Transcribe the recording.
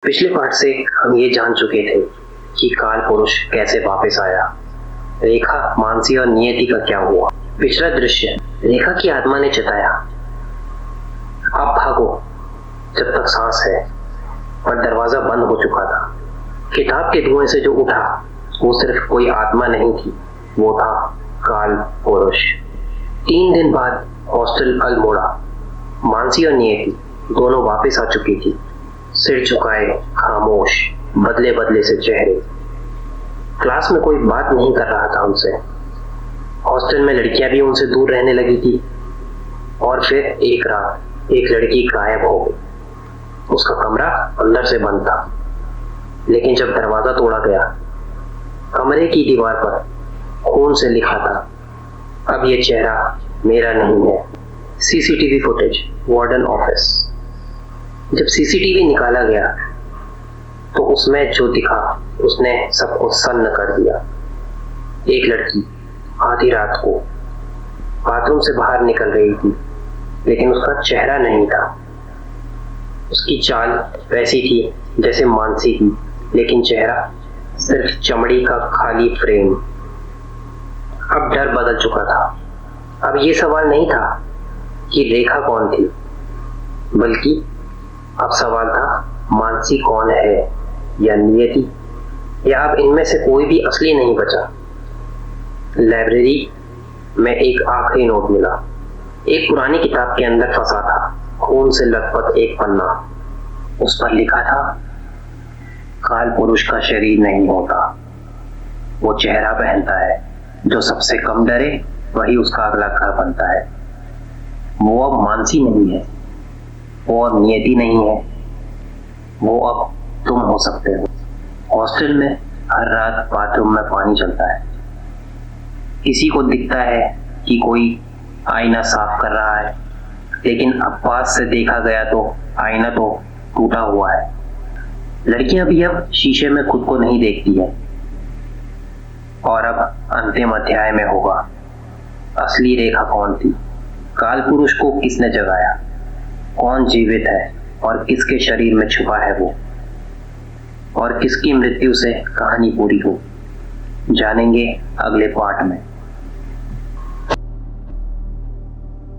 पिछले पार्ट से हम ये जान चुके थे कि काल पुरुष कैसे वापस आया, रेखा, मानसी और नियति का क्या हुआ। पिछला दृश्य रेखा की आत्मा ने चिताया, अब भागो जब तक सांस है, पर दरवाजा बंद हो चुका था। किताब के धुएं से जो उठा वो सिर्फ कोई आत्मा नहीं थी, वो था काल पुरुष। 3 दिन बाद हॉस्टल अल्मोड़ा। मानसी और नियति दोनों वापस आ चुकी थी, सिर झुकाए, खामोश, बदले बदले से चेहरे। क्लास में कोई बात नहीं कर रहा था उनसे। हॉस्टल में लड़कियां भी उनसे दूर रहने लगी थी। और फिर एक रात एक लड़की गायब हो गई। उसका कमरा अंदर से बंद था, लेकिन जब दरवाजा तोड़ा गया, कमरे की दीवार पर खून से लिखा था, अब ये चेहरा मेरा नहीं है। CCTV footage, warden office. जब सीसीटीवी निकाला गया तो उसमें जो दिखा उसने सबको सन्न कर दिया। एक लड़की आधी रात को बाथरूम से बाहर निकल रही थी, लेकिन उसका चेहरा नहीं था। उसकी चाल वैसी थी जैसे मानसी की, लेकिन चेहरा सिर्फ चमड़ी का खाली फ्रेम। अब डर बदल चुका था। अब ये सवाल नहीं था कि रेखा कौन थी, बल्कि अब सवाल था मानसी कौन है, या नियति, या अब इनमें से कोई भी असली नहीं बचा। लाइब्रेरी में एक आखिरी नोट मिला। एक पुरानी किताब के अंदर फंसा था, खून से लथपथ एक पन्ना। उस पर लिखा था, काल पुरुष का शरीर नहीं होता, वो चेहरा पहनता है। जो सबसे कम डरे वही उसका अगला घर बनता है। वो अब मानसी नहीं है, वो अब नियति नहीं है, वो अब तुम हो सकते हो। हॉस्टल में हर रात बाथरूम में पानी चलता है। किसी को दिखता है कि कोई आईना साफ कर रहा है, लेकिन अब पास से देखा गया तो आईना तो टूटा हुआ है। लड़कियां भी अब शीशे में खुद को नहीं देखती है। और अब अंतिम अध्याय में होगा, असली रेखा कौन थी, काल पुरुष को किसने जगाया, कौन जीवित है और किसके शरीर में छुपा है वो, और किसकी मृत्यु से कहानी पूरी हो। जानेंगे अगले पार्ट में।